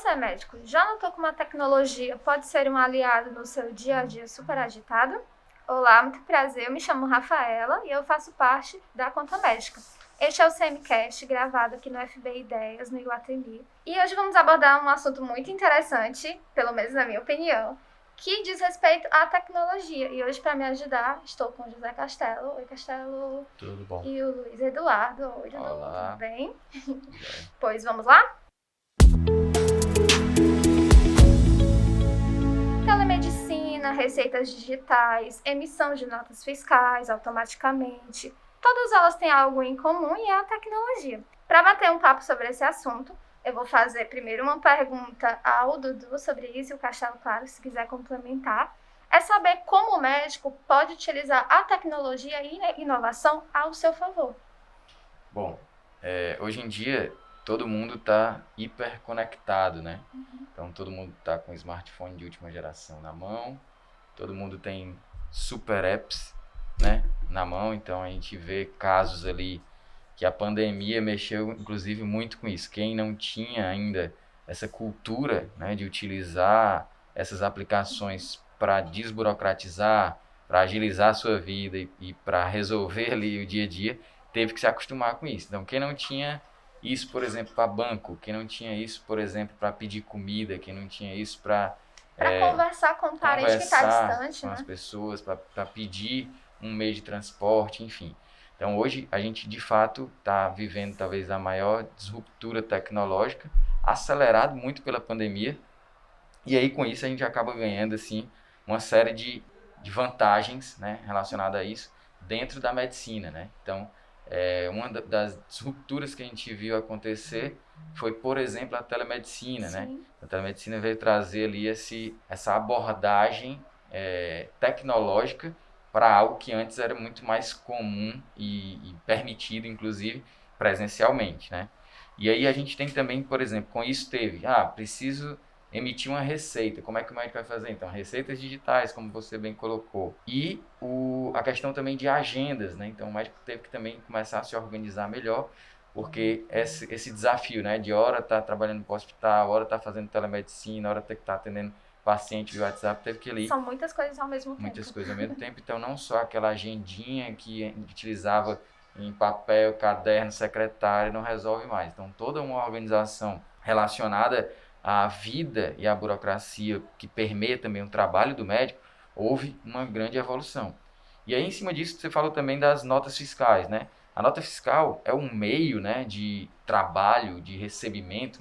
Você, médico, já notou como a tecnologia pode ser um aliado no seu dia a dia super agitado? Olá, muito prazer. Eu me chamo Rafaela e eu faço parte da Conta Médica. Este é o CMCast, gravado aqui no FB Ideias, no Iguatemi. E hoje vamos abordar um assunto muito interessante, pelo menos na minha opinião, que diz respeito à tecnologia. E hoje, para me ajudar, estou com o José Castelo. Oi, Castelo. Tudo bom. E o Luiz Eduardo. Oi, Dudu. Olá. Tudo bem? Tudo bem. Pois vamos lá? Telemedicina, receitas digitais, emissão de notas fiscais automaticamente. Todas elas têm algo em comum e é a tecnologia. Para bater um papo sobre esse assunto, eu vou fazer primeiro uma pergunta ao Dudu sobre isso, e o Castelo, claro, se quiser complementar. É saber como o médico pode utilizar a tecnologia e a inovação ao seu favor. Bom, hoje em dia todo mundo está hiperconectado, né? Então todo mundo está com smartphone de última geração na mão, todo mundo tem super apps, né, na mão. Então a gente vê casos ali que a pandemia mexeu inclusive muito com isso. Quem não tinha ainda essa cultura, né, de utilizar essas aplicações para desburocratizar, para agilizar a sua vida e para resolver ali o dia a dia, teve que se acostumar com isso. Então quem não tinha isso, por exemplo, para banco, quem não tinha isso, por exemplo, para pedir comida, quem não tinha isso para conversar com um parente que está distante, com né? as pessoas, para pedir um meio de transporte, enfim. Então hoje a gente de fato está vivendo talvez a maior disruptura tecnológica, acelerado muito pela pandemia, e aí com isso a gente acaba ganhando assim uma série de vantagens, né, relacionadas a isso dentro da medicina, né? Então uma das disrupturas que a gente viu acontecer foi, por exemplo, a telemedicina, né? A telemedicina veio trazer ali essa abordagem tecnológica para algo que antes era muito mais comum e permitido, inclusive, presencialmente, né? E aí a gente tem também, por exemplo, com isso preciso emitir uma receita. Como é que o médico vai fazer? Então, receitas digitais, como você bem colocou. E a questão também de agendas, né? Então, o médico teve que também começar a se organizar melhor, porque esse desafio, né? De hora tá trabalhando no hospital, hora tá fazendo telemedicina, hora tem que estar atendendo paciente via WhatsApp, teve que ir. São muitas coisas ao mesmo tempo. Muitas coisas ao mesmo tempo. Então, não só aquela agendinha que a gente utilizava em papel, caderno, secretário, não resolve mais. Então, toda uma organização relacionada à vida e à burocracia que permeia também o trabalho do médico, houve uma grande evolução. E aí, em cima disso, você falou também das notas fiscais, né? A nota fiscal é um meio, né, de trabalho, de recebimento,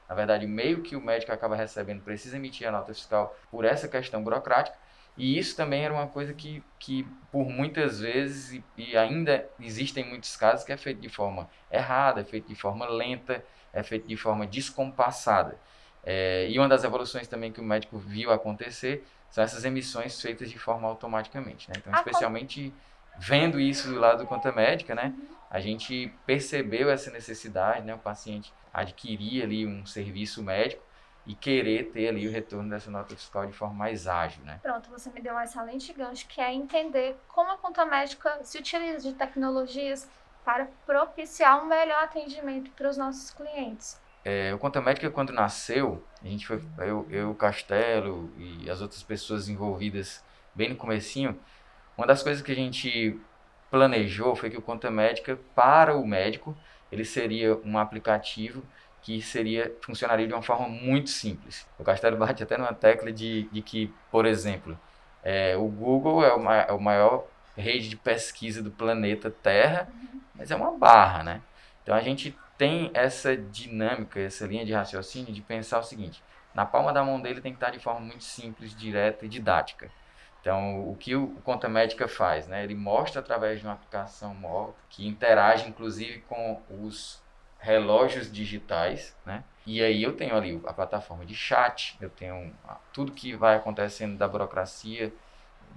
na verdade, o meio que o médico acaba recebendo precisa emitir a nota fiscal por essa questão burocrática. E isso também era uma coisa que por muitas vezes, e ainda existem muitos casos, que é feito de forma errada, é feito de forma lenta, é feito de forma descompassada. E uma das evoluções também que o médico viu acontecer são essas emissões feitas de forma automaticamente, né? Então, especialmente vendo isso do lado do Conta Médica, né? A gente percebeu essa necessidade, né? O paciente adquirir ali um serviço médico e querer ter ali o retorno dessa nota fiscal de forma mais ágil, né? Pronto, você me deu um excelente gancho, que é entender como a Conta Médica se utiliza de tecnologias para propiciar um melhor atendimento para os nossos clientes. O Conta Médica, quando nasceu, a gente foi, eu, o Castelo e as outras pessoas envolvidas bem no comecinho, uma das coisas que a gente planejou foi que o Conta Médica, para o médico, ele seria um aplicativo que funcionaria de uma forma muito simples. O Castelo bate até numa tecla de que, por exemplo, o Google é o maior rede de pesquisa do planeta Terra, mas é uma barra, né? Então a gente tem essa dinâmica, essa linha de raciocínio de pensar o seguinte: na palma da mão dele tem que estar de forma muito simples, direta e didática. Então, o que o Conta Médica faz, né? Ele mostra através de uma aplicação móvel que interage inclusive com os relógios digitais, né? E aí eu tenho ali a plataforma de chat, eu tenho tudo que vai acontecendo da burocracia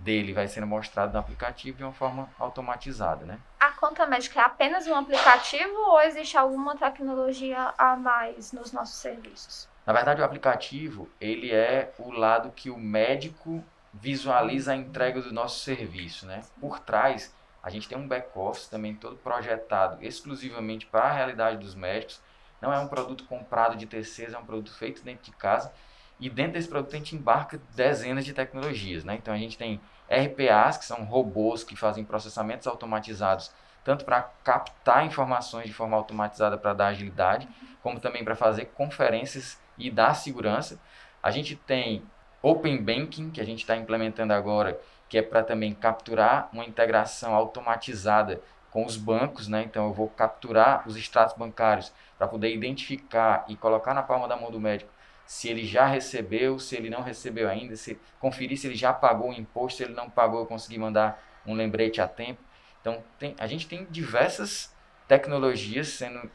dele vai sendo mostrado no aplicativo de uma forma automatizada, né? A Conta Médica é apenas um aplicativo ou existe alguma tecnologia a mais nos nossos serviços? Na verdade, o aplicativo, ele é o lado que o médico visualiza a entrega do nosso serviço, né? Por trás, a gente tem um back-office também todo projetado exclusivamente para a realidade dos médicos, não é um produto comprado de terceiros, é um produto feito dentro de casa. E dentro desse produto a gente embarca dezenas de tecnologias, né? Então a gente tem RPAs, que são robôs que fazem processamentos automatizados, tanto para captar informações de forma automatizada para dar agilidade, como também para fazer conferências e dar segurança. A gente tem Open Banking, que a gente está implementando agora, que é para também capturar uma integração automatizada com os bancos, né? Então eu vou capturar os extratos bancários para poder identificar e colocar na palma da mão do médico se ele já recebeu, se ele não recebeu ainda, conferir se ele já pagou o imposto, se ele não pagou, eu consegui mandar um lembrete a tempo. Então a gente tem diversas tecnologias sendo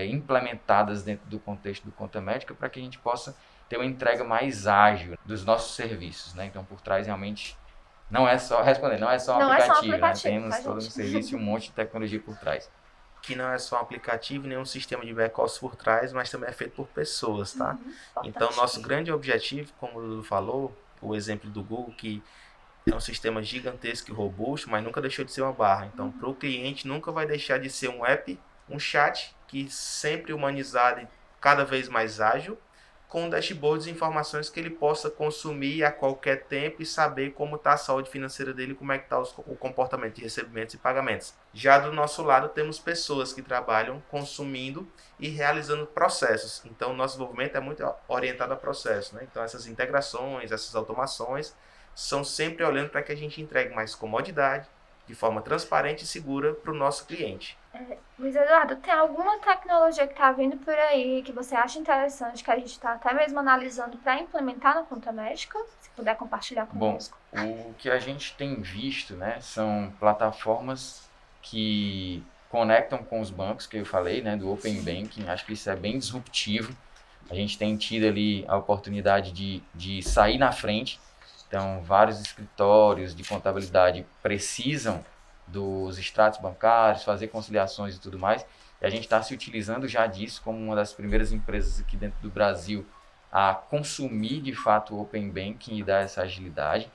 implementadas dentro do contexto do Conta Médica para que a gente possa ter uma entrega mais ágil dos nossos serviços, né? Então por trás realmente não é só um aplicativo, né? Temos todo um serviço e um monte de tecnologia por trás. Que não é só um aplicativo, nem um sistema de back-office por trás, mas também é feito por pessoas, tá? Então, nosso grande objetivo, como o Dudu falou, o exemplo do Google, que é um sistema gigantesco e robusto, mas nunca deixou de ser uma barra. Então, para o cliente, nunca vai deixar de ser um app, um chat, que sempre humanizado e cada vez mais ágil, com dashboards e informações que ele possa consumir a qualquer tempo e saber como está a saúde financeira dele, como é que está o comportamento de recebimentos e pagamentos. Já do nosso lado, temos pessoas que trabalham consumindo e realizando processos. Então, o nosso desenvolvimento é muito orientado a processos, né? Então, essas integrações, essas automações, são sempre olhando para que a gente entregue mais comodidade, de forma transparente e segura para o nosso cliente. Luiz Eduardo, tem alguma tecnologia que está vindo por aí que você acha interessante, que a gente está até mesmo analisando para implementar na Conta Médica? Se puder compartilhar conosco. Bom, o que a gente tem visto, né, são plataformas que conectam com os bancos, que eu falei, né, do Open Banking. Acho que isso é bem disruptivo. A gente tem tido ali a oportunidade de sair na frente. Então, vários escritórios de contabilidade precisam dos extratos bancários, fazer conciliações e tudo mais. E a gente está se utilizando já disso como uma das primeiras empresas aqui dentro do Brasil a consumir, de fato, o Open Banking e dar essa agilidade.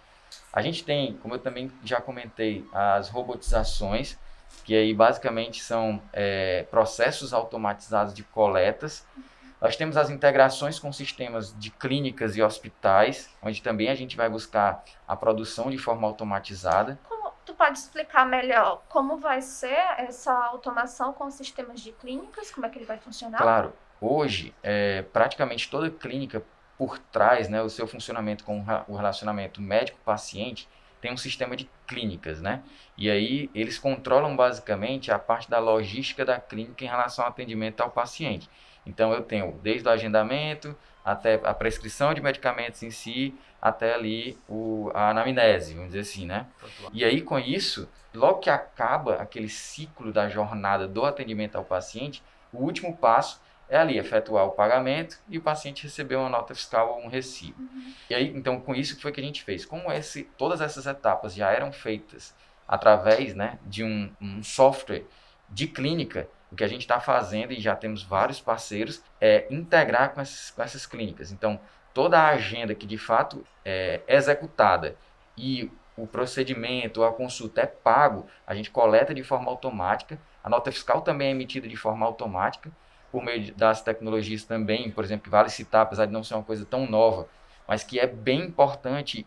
A gente tem, como eu também já comentei, as robotizações, que aí basicamente são processos automatizados de coletas. Nós temos as integrações com sistemas de clínicas e hospitais, onde também a gente vai buscar a produção de forma automatizada. Tu pode explicar melhor como vai ser essa automação com sistemas de clínicas? Como é que ele vai funcionar? Claro. Hoje, praticamente toda clínica por trás, né, o seu funcionamento com o relacionamento médico-paciente, tem um sistema de clínicas, né? E aí eles controlam basicamente a parte da logística da clínica em relação ao atendimento ao paciente. Então eu tenho desde o agendamento até a prescrição de medicamentos em si, até ali a anamnese, vamos dizer assim, né? E aí com isso, logo que acaba aquele ciclo da jornada do atendimento ao paciente, o último passo é ali efetuar o pagamento e o paciente receber uma nota fiscal ou um recibo. E aí, então, com isso, o que foi que a gente fez? Como todas essas etapas já eram feitas através, né, de um software de clínica, o que a gente está fazendo, e já temos vários parceiros, é integrar com essas clínicas. Então, toda a agenda que de fato é executada e o procedimento, a consulta é pago, a gente coleta de forma automática, a nota fiscal também é emitida de forma automática, por meio das tecnologias também, por exemplo, que vale citar, apesar de não ser uma coisa tão nova, mas que é bem importante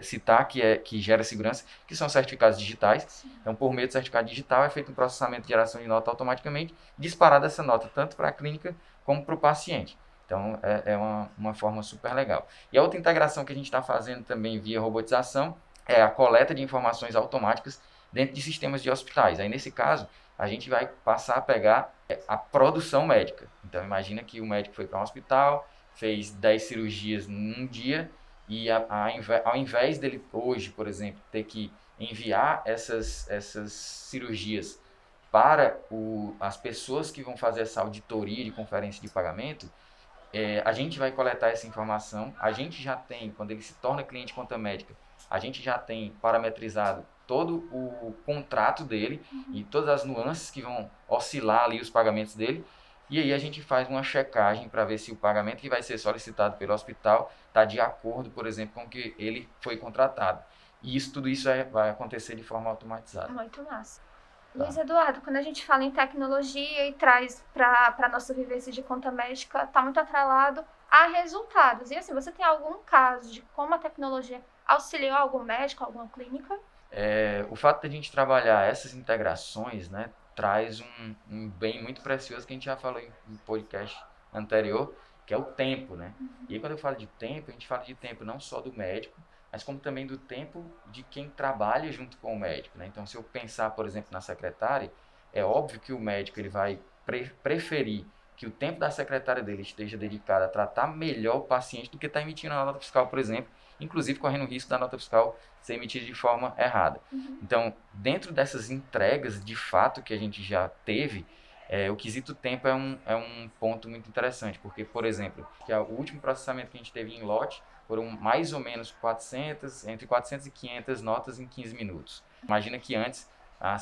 citar, que gera segurança, que são certificados digitais. Sim. Então, por meio do certificado digital, é feito um processamento de geração de nota automaticamente, disparada essa nota, tanto para a clínica como para o paciente. Então, é uma forma super legal. E a outra integração que a gente está fazendo também via robotização é a coleta de informações automáticas dentro de sistemas de hospitais. Aí, nesse caso, a gente vai passar a pegar a produção médica. Então, imagina que o médico foi para um hospital, fez 10 cirurgias num dia e ao invés dele hoje, por exemplo, ter que enviar essas cirurgias para as pessoas que vão fazer essa auditoria de conferência de pagamento, a gente vai coletar essa informação. A gente já tem, quando ele se torna cliente Conta Médica, a gente já tem parametrizado todo o contrato dele e todas as nuances que vão oscilar ali os pagamentos dele. E aí a gente faz uma checagem para ver se o pagamento que vai ser solicitado pelo hospital está de acordo, por exemplo, com o que ele foi contratado. E tudo isso vai acontecer de forma automatizada. Muito massa. Luiz Eduardo, quando a gente fala em tecnologia e traz para a nossa vivência de conta médica, está muito atrelado a resultados. E assim, você tem algum caso de como a tecnologia auxiliou algum médico, alguma clínica? O fato de a gente trabalhar essas integrações, né, traz um bem muito precioso que a gente já falou em podcast anterior, que é o tempo, né? E aí, quando eu falo de tempo, a gente fala de tempo não só do médico, mas como também do tempo de quem trabalha junto com o médico, né? Então, se eu pensar, por exemplo, na secretária, é óbvio que o médico ele vai preferir que o tempo da secretária dele esteja dedicado a tratar melhor o paciente do que estar emitindo a nota fiscal, por exemplo, inclusive correndo o risco da nota fiscal ser emitida de forma errada. Então, dentro dessas entregas, de fato, que a gente já teve, o quesito tempo é um ponto muito interessante, porque, por exemplo, o último processamento que a gente teve em lote foram mais ou menos entre 400 e 500 notas em 15 minutos. Imagina que antes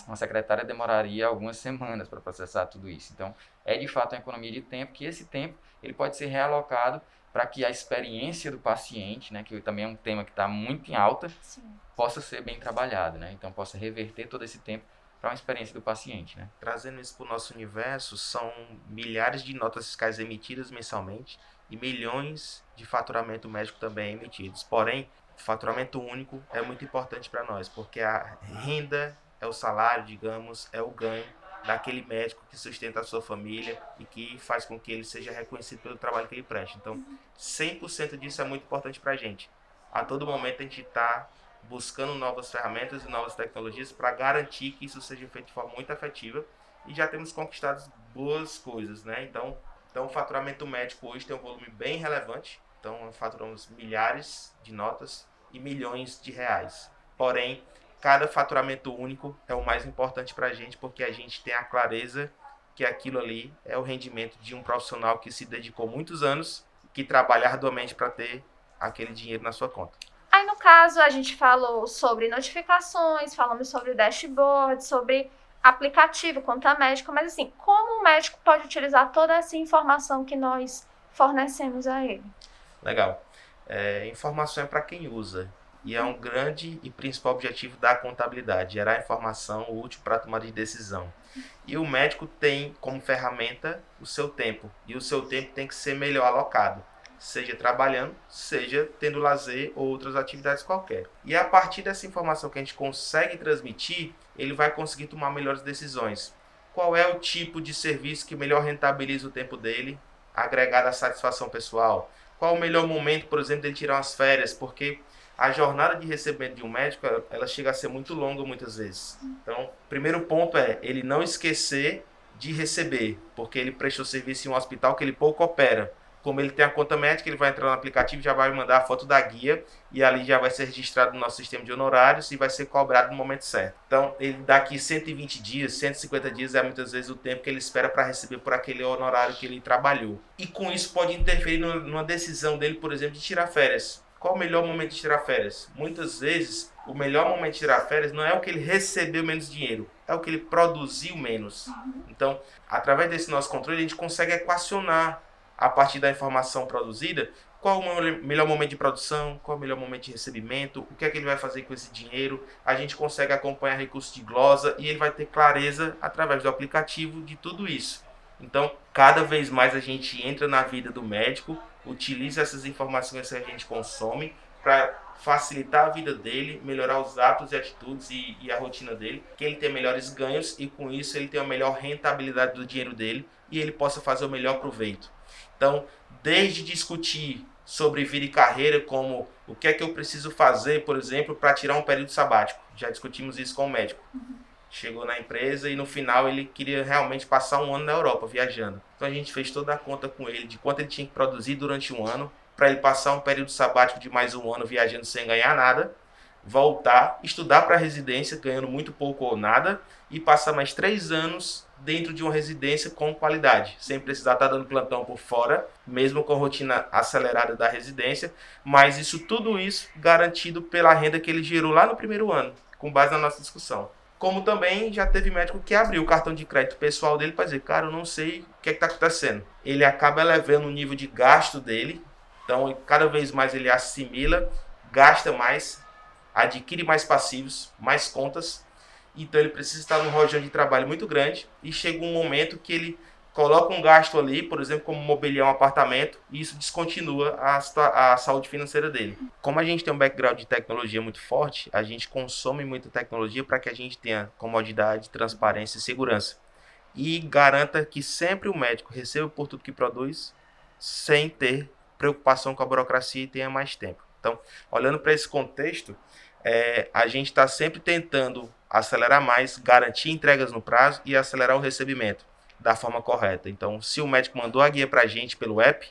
uma secretária demoraria algumas semanas para processar tudo isso. Então, é de fato uma economia de tempo, que esse tempo ele pode ser realocado para que a experiência do paciente, né, que também é um tema que está muito em alta, Sim. possa ser bem trabalhado, né? Então, possa reverter todo esse tempo para uma experiência do paciente, né? Trazendo isso para o nosso universo, são milhares de notas fiscais emitidas mensalmente e milhões de faturamento médico também emitidos. Porém, o faturamento único é muito importante para nós, porque a renda é o salário, digamos, é o ganho daquele médico que sustenta a sua família e que faz com que ele seja reconhecido pelo trabalho que ele presta. Então, 100% disso é muito importante para a gente. A todo momento a gente está buscando novas ferramentas e novas tecnologias para garantir que isso seja feito de forma muito efetiva, e já temos conquistado boas coisas, né? Então o faturamento médico hoje tem um volume bem relevante, então faturamos milhares de notas e milhões de reais. Porém, cada faturamento único é o mais importante para a gente, porque a gente tem a clareza que aquilo ali é o rendimento de um profissional que se dedicou muitos anos, que trabalha arduamente para ter aquele dinheiro na sua conta. Aí, no caso, a gente falou sobre notificações, falamos sobre dashboard, sobre aplicativo, conta médica, mas assim, como o médico pode utilizar toda essa informação que nós fornecemos a ele? Legal. Informação é para quem usa, e é um grande e principal objetivo da contabilidade, gerar informação útil para a tomada de decisão. E o médico tem como ferramenta o seu tempo, e o seu tempo tem que ser melhor alocado, seja trabalhando, seja tendo lazer ou outras atividades qualquer. E a partir dessa informação que a gente consegue transmitir, ele vai conseguir tomar melhores decisões. Qual é o tipo de serviço que melhor rentabiliza o tempo dele, agregado à satisfação pessoal? Qual o melhor momento, por exemplo, dele tirar umas férias? Porque a jornada de recebimento de um médico, ela chega a ser muito longa muitas vezes. Então, o primeiro ponto é ele não esquecer de receber, porque ele prestou serviço em um hospital que ele pouco opera. Como ele tem a conta médica, ele vai entrar no aplicativo, já vai mandar a foto da guia e ali já vai ser registrado no nosso sistema de honorários e vai ser cobrado no momento certo. Então, ele daqui 120 dias, 150 dias é muitas vezes o tempo que ele espera para receber por aquele honorário que ele trabalhou. E com isso pode interferir numa decisão dele, por exemplo, de tirar férias. Qual o melhor momento de tirar férias? Muitas vezes, o melhor momento de tirar férias não é o que ele recebeu menos dinheiro, é o que ele produziu menos. Então, através desse nosso controle, a gente consegue equacionar a partir da informação produzida, qual o melhor momento de produção, qual o melhor momento de recebimento, o que é que ele vai fazer com esse dinheiro. A gente consegue acompanhar recursos de glosa e ele vai ter clareza através do aplicativo de tudo isso. Então, cada vez mais a gente entra na vida do médico, utiliza essas informações que a gente consome para facilitar a vida dele, melhorar os hábitos e atitudes e a rotina dele, que ele tenha melhores ganhos e com isso ele tenha uma melhor rentabilidade do dinheiro dele e ele possa fazer o melhor proveito. Então, desde discutir sobre vida e carreira, como o que é que eu preciso fazer, por exemplo, para tirar um período sabático. Já discutimos isso com o médico. Chegou na empresa e no final ele queria realmente passar um ano na Europa, viajando. Então a gente fez toda a conta com ele de quanto ele tinha que produzir durante um ano, para ele passar um período sabático de mais um ano viajando sem ganhar nada, voltar, estudar para a residência ganhando muito pouco ou nada e passar mais 3 anos dentro de uma residência com qualidade, sem precisar estar dando plantão por fora, mesmo com a rotina acelerada da residência, mas tudo isso garantido pela renda que ele gerou lá no primeiro ano, com base na nossa discussão. Como também já teve médico que abriu o cartão de crédito pessoal dele para dizer, cara, eu não sei o que está acontecendo. Ele acaba elevando o nível de gasto dele, então cada vez mais ele assimila, gasta mais, adquire mais passivos, mais contas, então ele precisa estar num rojão de trabalho muito grande e chega um momento que ele coloca um gasto ali, por exemplo, como mobiliar um apartamento, e isso descontinua a saúde financeira dele. Como a gente tem um background de tecnologia muito forte, a gente consome muita tecnologia para que a gente tenha comodidade, transparência e segurança. E garanta que sempre o médico receba por tudo que produz, sem ter preocupação com a burocracia e tenha mais tempo. Então, olhando para esse contexto, a gente está sempre tentando acelerar mais, garantir entregas no prazo e acelerar o recebimento da forma correta. Então, se o médico mandou a guia para a gente pelo app,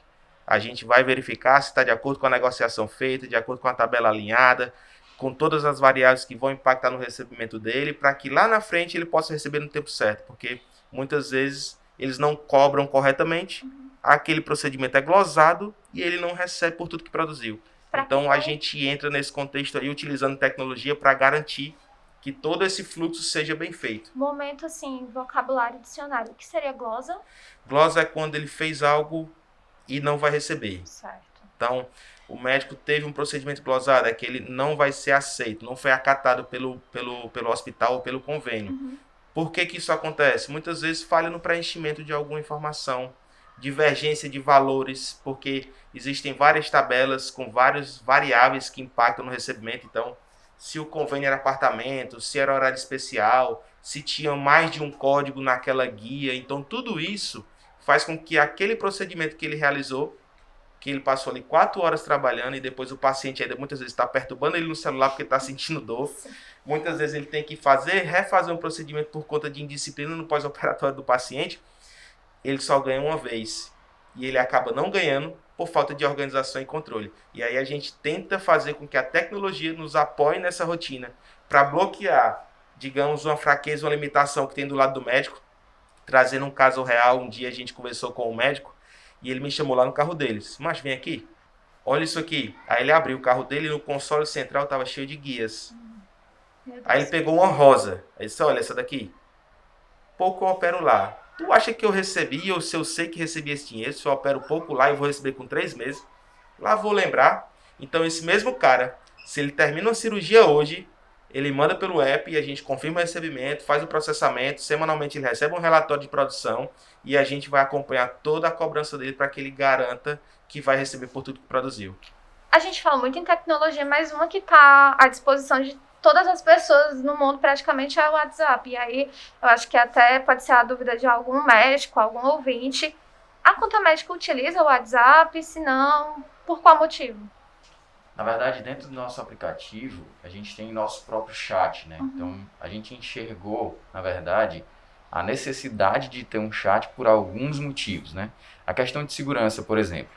a gente vai verificar se está de acordo com a negociação feita, de acordo com a tabela alinhada, com todas as variáveis que vão impactar no recebimento dele, para que lá na frente ele possa receber no tempo certo, porque muitas vezes eles não cobram corretamente, aquele procedimento é glosado e ele não recebe por tudo que produziu. Então, a gente entra nesse contexto aí utilizando tecnologia para garantir que todo esse fluxo seja bem feito. Momento, assim, vocabulário dicionário. O que seria glosa? Glosa é quando ele fez algo e não vai receber. Certo. Então, o médico teve um procedimento glosado, é que ele não vai ser aceito, não foi acatado pelo hospital ou pelo convênio. Por que isso acontece? Muitas vezes falha no preenchimento de alguma informação, divergência de valores, porque existem várias tabelas com várias variáveis que impactam no recebimento. Então, se o convênio era apartamento, se era horário especial, se tinha mais de um código naquela guia. Então, tudo isso faz com que aquele procedimento que ele realizou, que ele passou ali 4 horas trabalhando e depois o paciente ainda muitas vezes está perturbando ele no celular porque está sentindo dor. Muitas vezes ele tem que refazer um procedimento por conta de indisciplina no pós-operatório do paciente. Ele só ganha uma vez e ele acaba não ganhando por falta de organização e controle. E aí a gente tenta fazer com que a tecnologia nos apoie nessa rotina para bloquear, digamos, uma fraqueza, uma limitação que tem do lado do médico. Trazendo um caso real, um dia a gente conversou com o médico e ele me chamou lá no carro deles. Mas vem aqui, olha isso aqui. Aí ele abriu o carro dele e no console central estava cheio de guias. Aí ele pegou uma rosa. Aí disse, olha essa daqui. Pouco eu opero lá. Tu acha que eu recebi, ou se eu sei que recebi esse dinheiro, se eu opero pouco lá e vou receber com 3 meses, lá vou lembrar. Então esse mesmo cara, se ele termina uma cirurgia hoje, ele manda pelo app e a gente confirma o recebimento, faz o processamento, semanalmente ele recebe um relatório de produção e a gente vai acompanhar toda a cobrança dele para que ele garanta que vai receber por tudo que produziu. A gente fala muito em tecnologia, mas uma que está à disposição de todas as pessoas no mundo praticamente é o WhatsApp. E aí eu acho que até pode ser a dúvida de algum médico, algum ouvinte. A conta médica utiliza o WhatsApp? Se não, por qual motivo? Na verdade, dentro do nosso aplicativo, a gente tem nosso próprio chat, né? Então, a gente enxergou, na verdade, a necessidade de ter um chat por alguns motivos, né? A questão de segurança, por exemplo.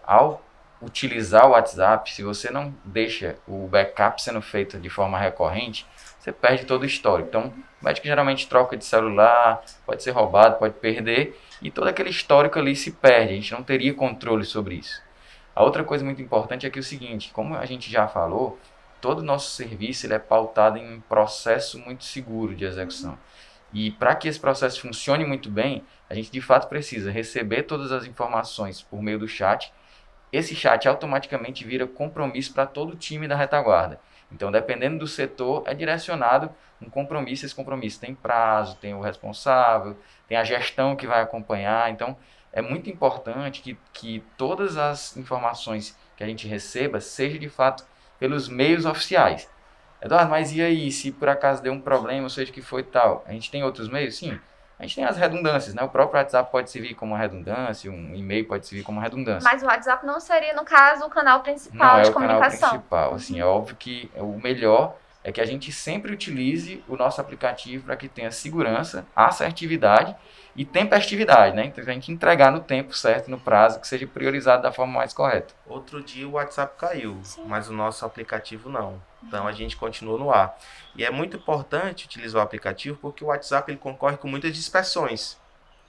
Ao utilizar o WhatsApp, se você não deixa o backup sendo feito de forma recorrente, você perde todo o histórico. Então, o médico geralmente troca de celular, pode ser roubado, pode perder, e todo aquele histórico ali se perde. A gente não teria controle sobre isso. A outra coisa muito importante é que é o seguinte, como a gente já falou, todo o nosso serviço ele é pautado em um processo muito seguro de execução. E para que esse processo funcione muito bem, a gente de fato precisa receber todas as informações por meio do chat. Esse chat automaticamente vira compromisso para todo o time da retaguarda. Então, dependendo do setor, é direcionado um compromisso. Esse compromisso tem prazo, tem o responsável, tem a gestão que vai acompanhar. Então, é muito importante que todas as informações que a gente receba seja de fato pelos meios oficiais. Eduardo, mas e aí, se por acaso deu um problema, ou seja, que foi tal? A gente tem outros meios? Sim. A gente tem as redundâncias, né? O próprio WhatsApp pode servir como uma redundância, um e-mail pode servir como uma redundância. Mas o WhatsApp não seria, no caso, o canal principal de comunicação? Não é o canal principal. Assim, é óbvio que o melhor é que a gente sempre utilize o nosso aplicativo para que tenha segurança, assertividade e tempestividade, né? Então, a gente entregar no tempo certo, no prazo, que seja priorizado da forma mais correta. Outro dia o WhatsApp caiu, mas o nosso aplicativo não. Então, a gente continua no ar. E é muito importante utilizar o aplicativo porque o WhatsApp ele concorre com muitas dispersões.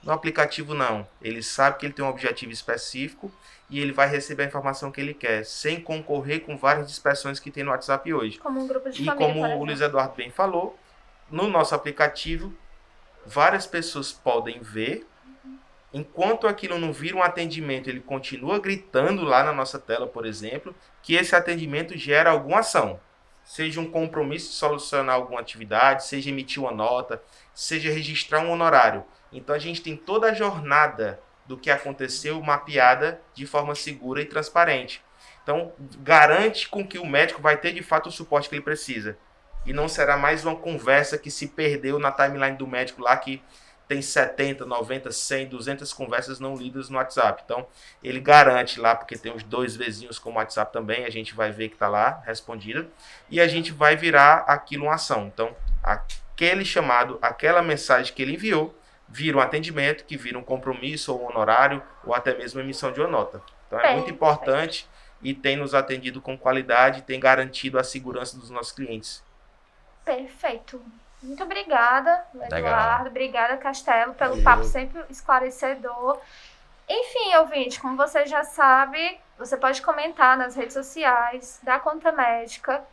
No aplicativo, não. Ele sabe que ele tem um objetivo específico e ele vai receber a informação que ele quer, sem concorrer com várias dispersões que tem no WhatsApp hoje. Como um grupo de família, como o Luiz Eduardo bem falou, no nosso aplicativo, várias pessoas podem ver. Enquanto aquilo não vira um atendimento, ele continua gritando lá na nossa tela, por exemplo, que esse atendimento gera alguma ação. seja um compromisso de solucionar alguma atividade, seja emitir uma nota, seja registrar um honorário. Então a gente tem toda a jornada do que aconteceu mapeada de forma segura e transparente. Então garante com que o médico vai ter de fato o suporte que ele precisa. E não será mais uma conversa que se perdeu na timeline do médico lá, que tem 70, 90, 100, 200 conversas não lidas no WhatsApp. Então, ele garante lá, porque tem os 2 vizinhos com o WhatsApp também, a gente vai ver que está lá, respondida, e a gente vai virar aquilo uma ação. Então, aquele chamado, aquela mensagem que ele enviou, vira um atendimento, que vira um compromisso ou um honorário, ou até mesmo emissão de uma nota. Então, é muito importante e tem nos atendido com qualidade, tem garantido a segurança dos nossos clientes. Perfeito. Muito obrigada, Eduardo. Obrigada, Castelo, pelo papo sempre esclarecedor. Enfim, ouvinte, como você já sabe, você pode comentar nas redes sociais da Conta Médica,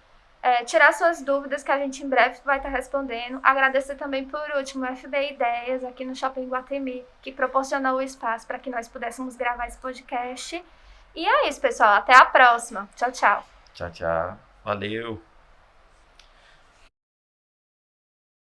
tirar suas dúvidas que a gente em breve vai estar respondendo. Agradecer também, por último, o FB Ideias aqui no Shopping Guatemi, que proporcionou o espaço para que nós pudéssemos gravar esse podcast. E é isso, pessoal. Até a próxima. Tchau, tchau. Tchau, tchau. Valeu.